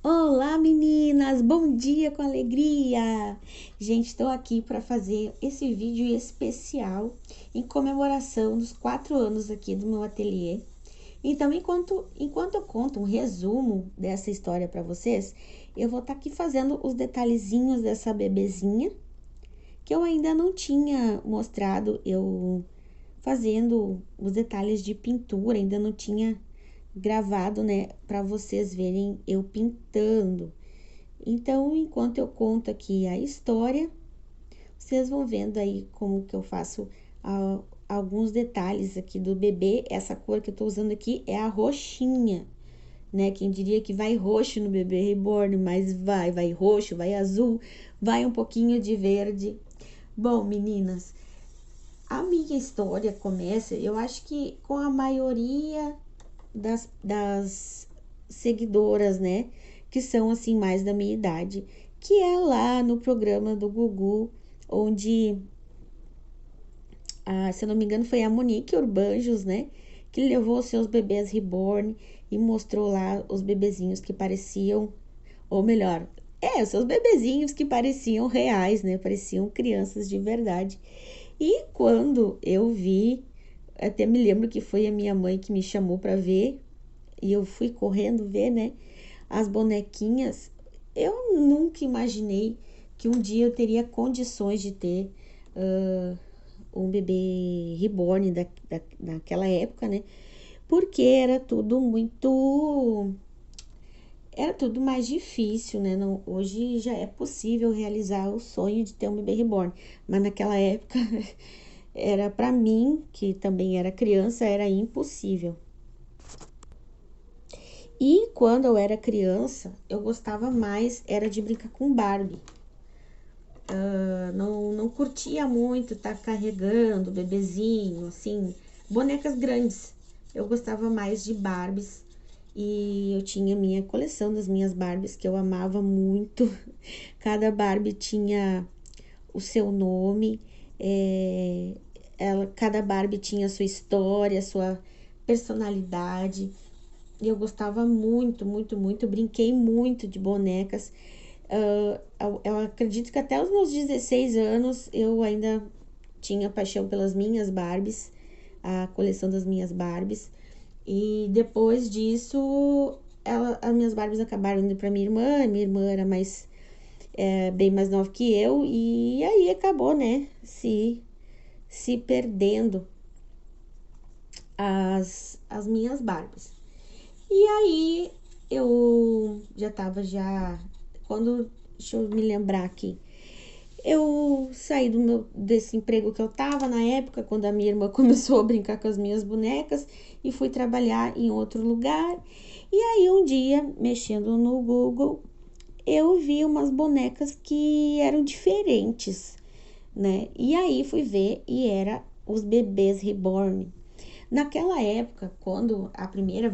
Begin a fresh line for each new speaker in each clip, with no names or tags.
Olá, meninas! Bom dia com alegria! Gente, estou aqui para fazer esse vídeo especial em comemoração dos 4 anos aqui do meu ateliê. Então, enquanto eu conto um resumo dessa história para vocês, eu vou estar aqui fazendo os detalhezinhos dessa bebezinha que eu ainda não tinha mostrado, eu fazendo os detalhes de pintura, ainda não tinha gravado, né, para vocês verem eu pintando. Então, enquanto eu conto aqui a história, vocês vão vendo aí como que eu faço alguns detalhes aqui do bebê. Essa cor que eu tô usando aqui é a roxinha, né? Quem diria que vai roxo no bebê reborn, mas vai roxo, vai azul, vai um pouquinho de verde. Bom, meninas, a minha história começa, eu acho que com a maioria das seguidoras, né? Que são assim mais da minha idade, que é lá no programa do Gugu, onde, se eu não me engano, foi a Monique Urbanjos, né? Que levou seus bebês reborn e mostrou lá os bebezinhos que pareciam, ou melhor, os seus bebezinhos que pareciam reais, né? Pareciam crianças de verdade. E quando eu vi, até me lembro que foi a minha mãe que me chamou para ver, e eu fui correndo ver, né, as bonequinhas. Eu nunca imaginei que um dia eu teria condições de ter um bebê reborn naquela época, né, porque era tudo mais difícil, né? Não, hoje já é possível realizar o sonho de ter um bebê reborn, mas naquela época era para mim, que também era criança, era impossível. E quando eu era criança, eu gostava mais era de brincar com Barbie. Não curtia muito estar carregando bebezinho, assim, bonecas grandes. Eu gostava mais de Barbies e eu tinha minha coleção das minhas Barbies que eu amava muito. Cada Barbie tinha o seu nome, cada Barbie tinha a sua história, a sua personalidade. E eu gostava muito, muito, muito. Brinquei muito de bonecas. Eu acredito que até os meus 16 anos eu ainda tinha paixão pelas minhas Barbies, a coleção das minhas Barbies. E depois disso, as minhas Barbies acabaram indo para minha irmã. Minha irmã era bem mais nova que eu. E aí acabou, né? Se perdendo as minhas Barbies. E aí eu já tava quando, deixa eu me lembrar aqui. Eu saí desse emprego que eu tava na época, quando a minha irmã começou a brincar com as minhas bonecas e fui trabalhar em outro lugar. E aí um dia, mexendo no Google, eu vi umas bonecas que eram diferentes, né? E aí fui ver e era os bebês reborn. Naquela época, quando a primeira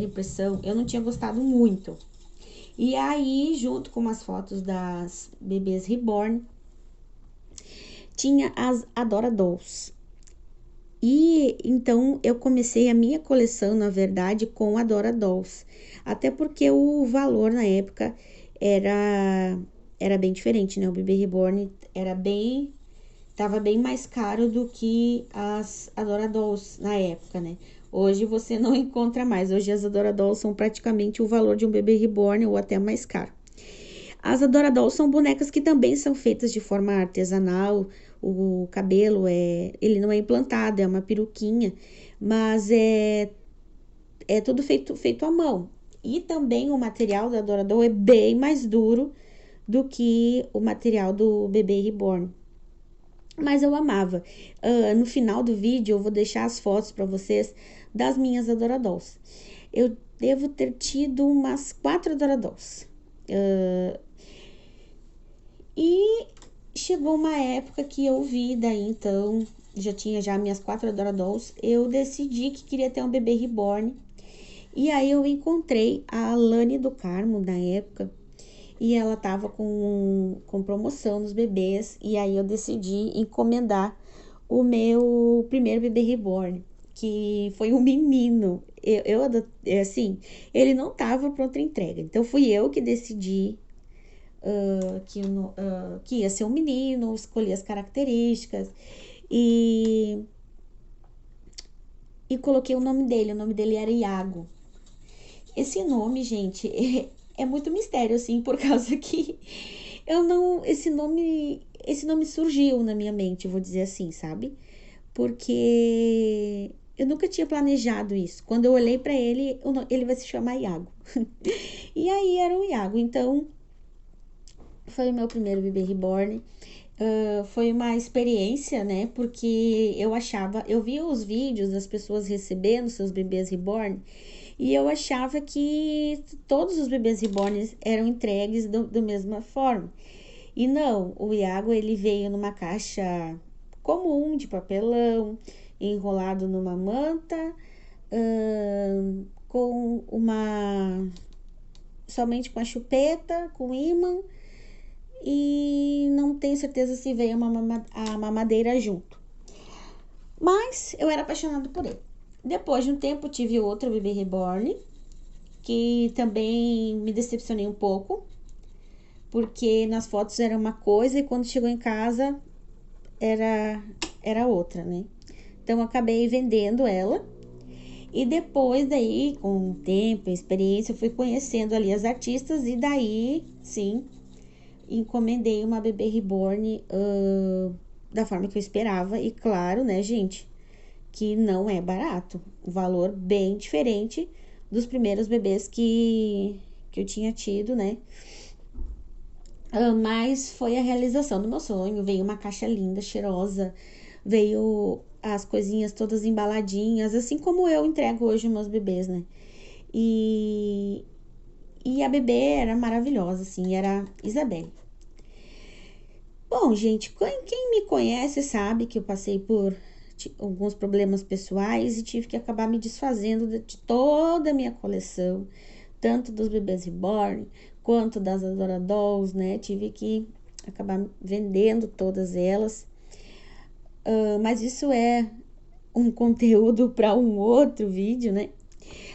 impressão, eu não tinha gostado muito. E aí, junto com umas fotos das bebês reborn, tinha as Adora Dolls. E então eu comecei a minha coleção, na verdade, com Adora Dolls. Até porque o valor na época era bem diferente, né? O bebê reborn tava bem mais caro do que as Adora Dolls na época, né? Hoje você não encontra mais. Hoje as Adora Dolls são praticamente o valor de um bebê reborn ou até mais caro. As Adora Dolls são bonecas que também são feitas de forma artesanal. O cabelo ele não é implantado, é uma peruquinha, mas é tudo feito à mão. E também o material da Adora Doll é bem mais duro do que o material do bebê reborn. Mas eu amava. No final do vídeo eu vou deixar as fotos para vocês das minhas Adora Dolls. Eu devo ter tido umas 4 Adora Dolls. E chegou uma época que eu vi daí, então, já tinha já minhas 4 Adora Dolls, eu decidi que queria ter um bebê reborn. E aí eu encontrei a Alane do Carmo na época, e ela tava com promoção nos bebês, e aí eu decidi encomendar o meu primeiro bebê reborn, que foi um menino. assim, ele não tava pronto a entrega. Então, fui eu que decidi que ia ser um menino, escolhi as características e, e coloquei o nome dele. O nome dele era Iago. Esse nome, gente, é muito mistério, assim, por causa que eu não. Esse nome surgiu na minha mente, vou dizer assim, sabe? Porque eu nunca tinha planejado isso. Quando eu olhei pra ele, ele vai se chamar Iago. E aí era o Iago. Então, foi o meu primeiro bebê reborn. Foi uma experiência, né? Porque eu via os vídeos das pessoas recebendo seus bebês reborn e eu achava que todos os bebês reborn eram entregues da mesma forma. E não, o Iago ele veio numa caixa comum de papelão, enrolado numa manta, com somente com a chupeta, com imã, e não tenho certeza se veio a mamadeira junto. Mas eu era apaixonada por ele. Depois de um tempo tive outro bebê reborn, que também me decepcionei um pouco, porque nas fotos era uma coisa e quando chegou em casa era outra, né? Então acabei vendendo ela. E depois daí, com o tempo, a experiência, eu fui conhecendo ali as artistas e daí, sim, encomendei uma bebê reborn da forma que eu esperava. E claro, né, gente, que não é barato. Um valor bem diferente dos primeiros bebês que eu tinha tido, né? Mas foi a realização do meu sonho. Veio uma caixa linda, cheirosa. Veio as coisinhas todas embaladinhas, assim como eu entrego hoje meus bebês, né? E a bebê era maravilhosa, assim, era Isabelle. Bom, gente, quem me conhece sabe que eu passei por alguns problemas pessoais e tive que acabar me desfazendo de toda a minha coleção, tanto dos bebês reborn quanto das adoradolls, né? Tive que acabar vendendo todas elas. Mas isso é um conteúdo para um outro vídeo, né?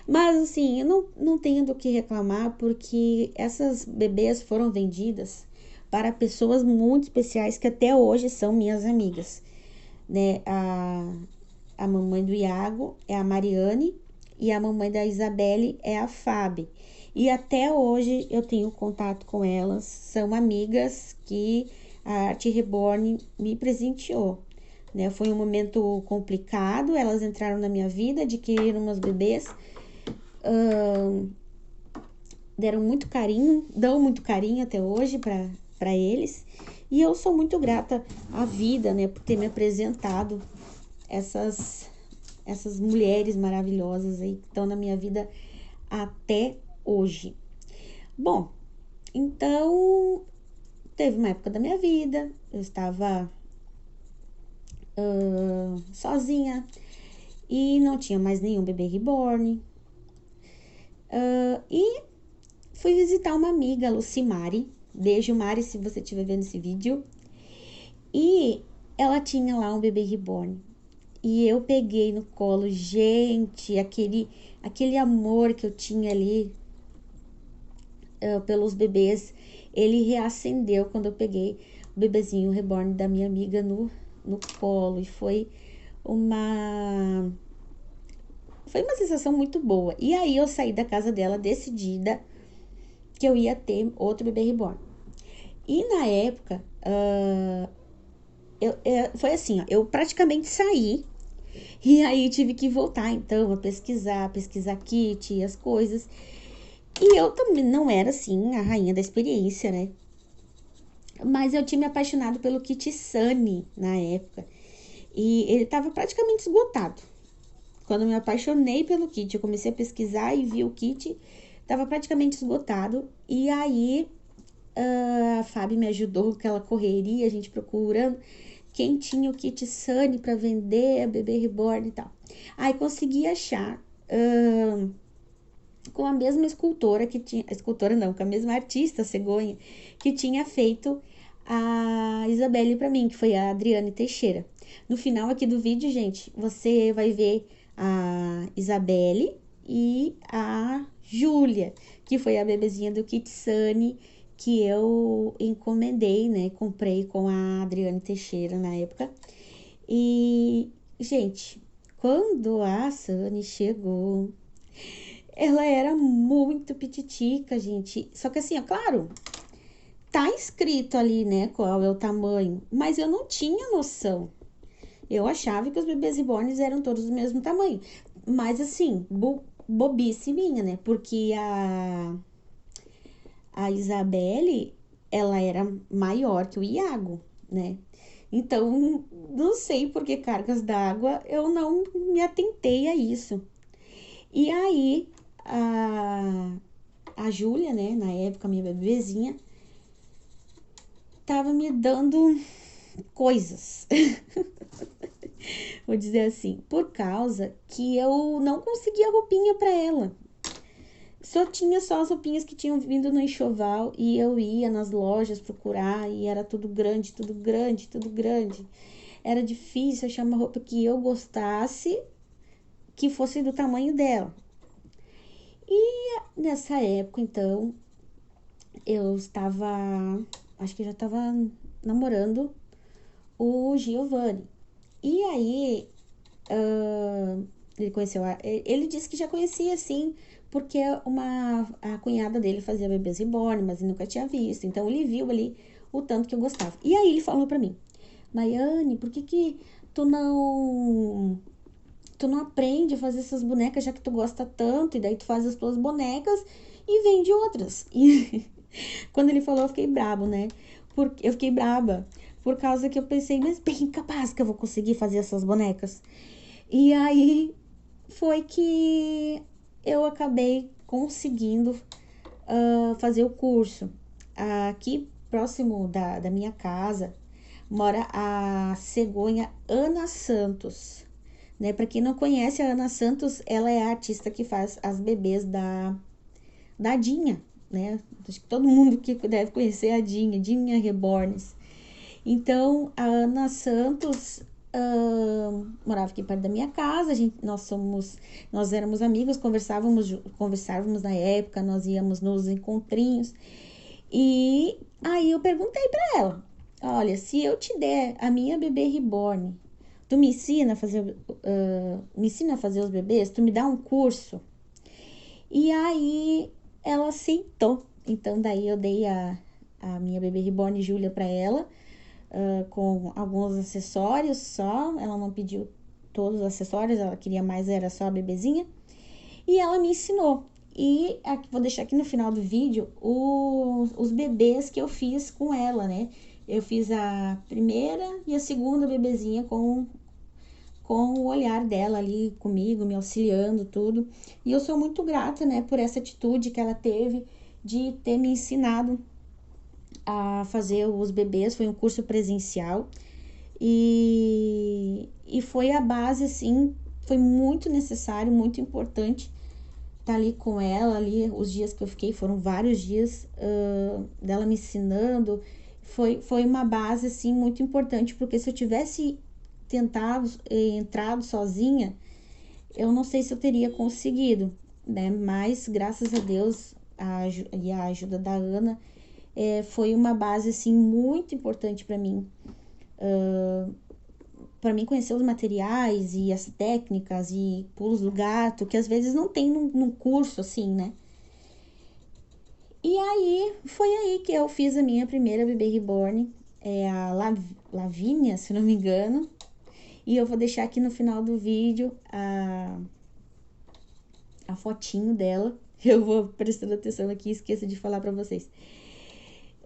Mas assim, eu não tenho do que reclamar porque essas bebês foram vendidas para pessoas muito especiais que até hoje são minhas amigas, né? A mamãe do Iago é a Mariane e a mamãe da Isabelle é a Fábio. E até hoje eu tenho contato com elas, são amigas que a Arte Reborn me presenteou. Né? Foi um momento complicado, elas entraram na minha vida, adquiriram meus bebês, deram muito carinho, dão muito carinho até hoje para eles. E eu sou muito grata à vida, né, por ter me apresentado essas mulheres maravilhosas aí que estão na minha vida até hoje. Bom, então teve uma época da minha vida, eu estava sozinha e não tinha mais nenhum bebê reborn. E fui visitar uma amiga, Lucimari. Beijo, Mari, se você estiver vendo esse vídeo. E ela tinha lá um bebê reborn. E eu peguei no colo, gente, aquele amor que eu tinha ali pelos bebês, ele reacendeu quando eu peguei o bebezinho reborn da minha amiga no colo. E uma sensação muito boa. E aí eu saí da casa dela decidida que eu ia ter outro bebê reborn. E na época, foi assim, ó, eu praticamente saí e aí tive que voltar então a pesquisar kit e as coisas. E eu também não era assim a rainha da experiência, né? Mas eu tinha me apaixonado pelo kit Sunny na época. E ele tava praticamente esgotado. Quando eu me apaixonei pelo kit, eu comecei a pesquisar e vi o kit, tava praticamente esgotado. E aí a Fábio me ajudou com aquela correria, a gente procurando quem tinha o kit Sunny para vender, a bebê reborn e tal. Aí consegui achar com a mesma escultora que tinha, com a mesma artista cegonha que tinha feito a Isabelle para mim, que foi a Adriane Teixeira. No final aqui do vídeo, gente, você vai ver a Isabelle e a Júlia, que foi a bebezinha do Kitsane que eu encomendei, né? Comprei com a Adriane Teixeira na época. E, gente, quando a Sunny chegou, ela era muito pititica, gente. Só que assim, ó, claro, tá escrito ali, né, qual é o tamanho, mas eu não tinha noção. Eu achava que os bebês reborns eram todos do mesmo tamanho. Mas assim, bobice minha, né? Porque a Isabelle, ela era maior que o Iago, né? Então, não sei por que cargas d'água eu não me atentei a isso. E aí, a Júlia, né, na época, minha bebezinha, tava me dando coisas. Vou dizer assim, por causa que eu não conseguia roupinha para ela. Tinha só as roupinhas que tinham vindo no enxoval e eu ia nas lojas procurar e era tudo grande, tudo grande, tudo grande. Era difícil achar uma roupa que eu gostasse, que fosse do tamanho dela. E nessa época, então, eu estava, acho que já estava namorando o Giovanni. E aí, ele conheceu, ele disse que já conhecia, assim, porque a cunhada dele fazia bebês reborn, mas ele nunca tinha visto. Então, ele viu ali o tanto que eu gostava. E aí, ele falou pra mim, Maiane, por que tu não aprende a fazer essas bonecas, já que tu gosta tanto, e daí tu faz as tuas bonecas e vende outras. E quando ele falou, eu fiquei brabo, né? Eu fiquei braba, por causa que eu pensei, mas bem capaz que eu vou conseguir fazer essas bonecas. E aí foi que eu acabei conseguindo fazer o curso. Aqui próximo da minha casa mora a cegonha Ana Santos, né? Para quem não conhece, a Ana Santos, ela é a artista que faz as bebês da Dinha, né? Acho que todo mundo que deve conhecer a Dinha Reborns. Então, a Ana Santos morava aqui perto da minha casa, nós éramos amigos, conversávamos na época, nós íamos nos encontrinhos. E aí eu perguntei para ela, olha, se eu te der a minha bebê reborn, tu me ensina a fazer os bebês, tu me dá um curso? E aí ela aceitou. Então daí eu dei a minha bebê reborn Júlia para ela, com alguns acessórios só. Ela não pediu todos os acessórios, ela queria mais, era só a bebezinha. E ela me ensinou. E aqui, vou deixar aqui no final do vídeo os bebês que eu fiz com ela, né? Eu fiz a primeira e a segunda bebezinha com o olhar dela ali comigo, me auxiliando, tudo. E eu sou muito grata, né, por essa atitude que ela teve de ter me ensinado a fazer os bebês. Foi um curso presencial e foi a base, assim, foi muito necessário, muito importante estar ali com ela. Ali, os dias que eu fiquei foram vários dias dela me ensinando. Foi uma base, assim, muito importante, porque se eu tivesse tentado entrado sozinha, eu não sei se eu teria conseguido, né? Mas graças a Deus e a ajuda da Ana, foi uma base, assim, muito importante para mim conhecer os materiais e as técnicas e pulos do gato, que às vezes não tem num curso, assim, né? E aí, foi aí que eu fiz a minha primeira bebê reborn, a Lavínia, se não me engano. E eu vou deixar aqui no final do vídeo a fotinho dela. Eu vou prestando atenção aqui, esqueço de falar pra vocês.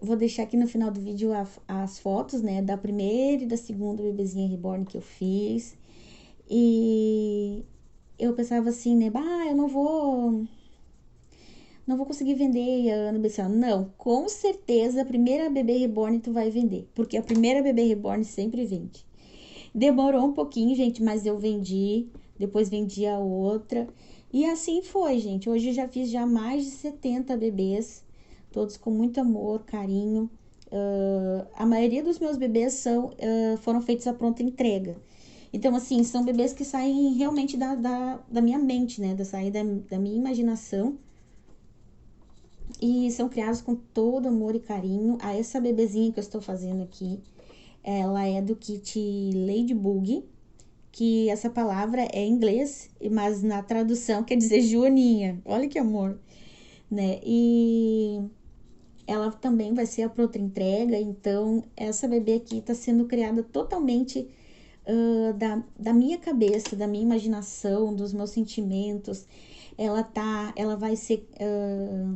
Vou deixar aqui no final do vídeo as fotos, né, da primeira e da segunda bebezinha reborn que eu fiz. E eu pensava assim, né, eu não vou conseguir vender. E a Ana disse, não, com certeza a primeira bebê reborn tu vai vender, porque a primeira bebê reborn sempre vende. Demorou um pouquinho, gente, mas eu vendi, depois vendi a outra. E assim foi, gente. Hoje eu já fiz já mais de 70 bebês, todos com muito amor, carinho. A maioria dos meus bebês foram feitos à pronta entrega. Então, assim, são bebês que saem realmente da minha mente, né? Saem da minha imaginação. E são criados com todo amor e carinho. Essa bebezinha que eu estou fazendo aqui, ela é do kit Ladybug, que essa palavra é em inglês, mas na tradução quer dizer joaninha. Olha que amor, né? E ela também vai ser para outra entrega, então essa bebê aqui está sendo criada totalmente da minha cabeça, da minha imaginação, dos meus sentimentos. Ela vai ser,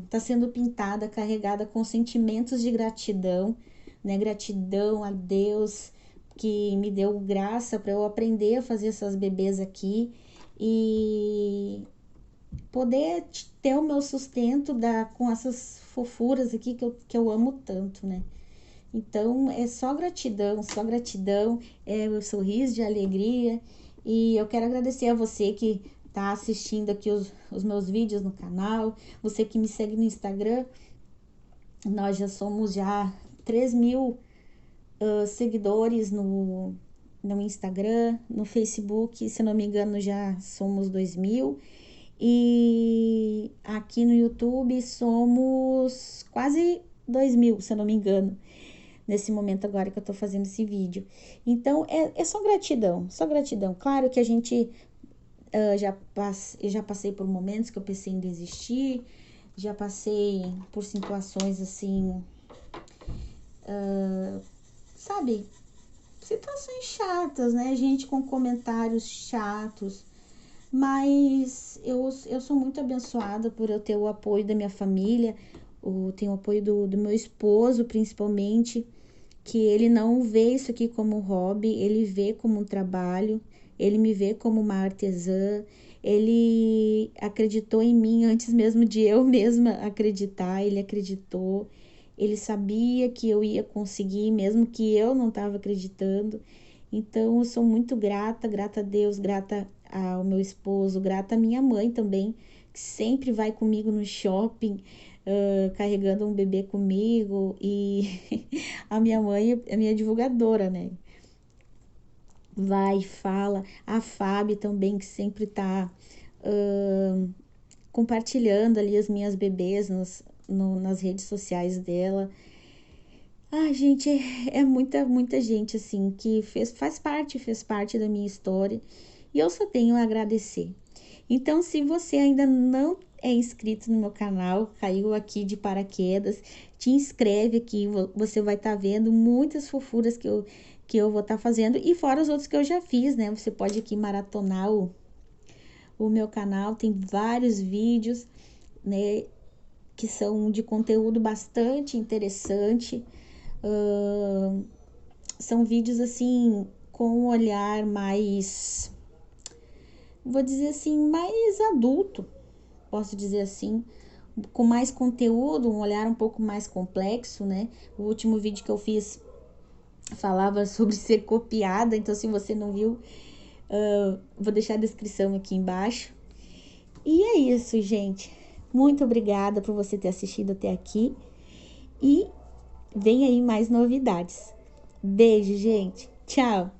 tá sendo pintada, carregada com sentimentos de gratidão, né? Gratidão a Deus que me deu graça para eu aprender a fazer essas bebês aqui e poder ter o meu sustento com essas fofuras aqui que eu amo tanto, né? Então, é só gratidão, é o sorriso de alegria. E eu quero agradecer a você que tá assistindo aqui os meus vídeos no canal, você que me segue no Instagram. Nós já somos 3.000 seguidores no Instagram, no Facebook, se não me engano, já somos 2.000. E aqui no YouTube somos quase 2.000, se eu não me engano, nesse momento agora que eu tô fazendo esse vídeo. Então, é só gratidão, só gratidão. Claro que a gente eu já passei por momentos que eu pensei em desistir, já passei por situações assim, sabe, situações chatas, né? Gente com comentários chatos. Mas eu sou muito abençoada por eu ter o apoio da minha família, tenho o apoio do meu esposo, principalmente, que ele não vê isso aqui como um hobby, ele vê como um trabalho, ele me vê como uma artesã, ele acreditou em mim antes mesmo de eu mesma acreditar, ele acreditou, ele sabia que eu ia conseguir, mesmo que eu não estava acreditando. Então, eu sou muito grata a Deus, grata ao meu esposo, grata à minha mãe também, que sempre vai comigo no shopping, carregando um bebê comigo. E a minha mãe é minha divulgadora, né? Vai, fala. A Fábio também, que sempre tá compartilhando ali as minhas bebês nas redes sociais dela. Ah, gente, é muita gente, assim, que fez parte da minha história. E eu só tenho a agradecer. Então, se você ainda não é inscrito no meu canal, caiu aqui de paraquedas, te inscreve aqui, você vai estar vendo muitas fofuras que eu vou estar fazendo. E fora os outros que eu já fiz, né? Você pode aqui maratonar o meu canal, tem vários vídeos, né? Que são de conteúdo bastante interessante. São vídeos assim com um olhar mais, vou dizer assim, mais adulto, posso dizer assim, com mais conteúdo, um olhar um pouco mais complexo, né? O último vídeo que eu fiz falava sobre ser copiada, então se você não viu, vou deixar a descrição aqui embaixo. E é isso, gente. Muito obrigada por você ter assistido até aqui e vem aí mais novidades. Beijo, gente. Tchau.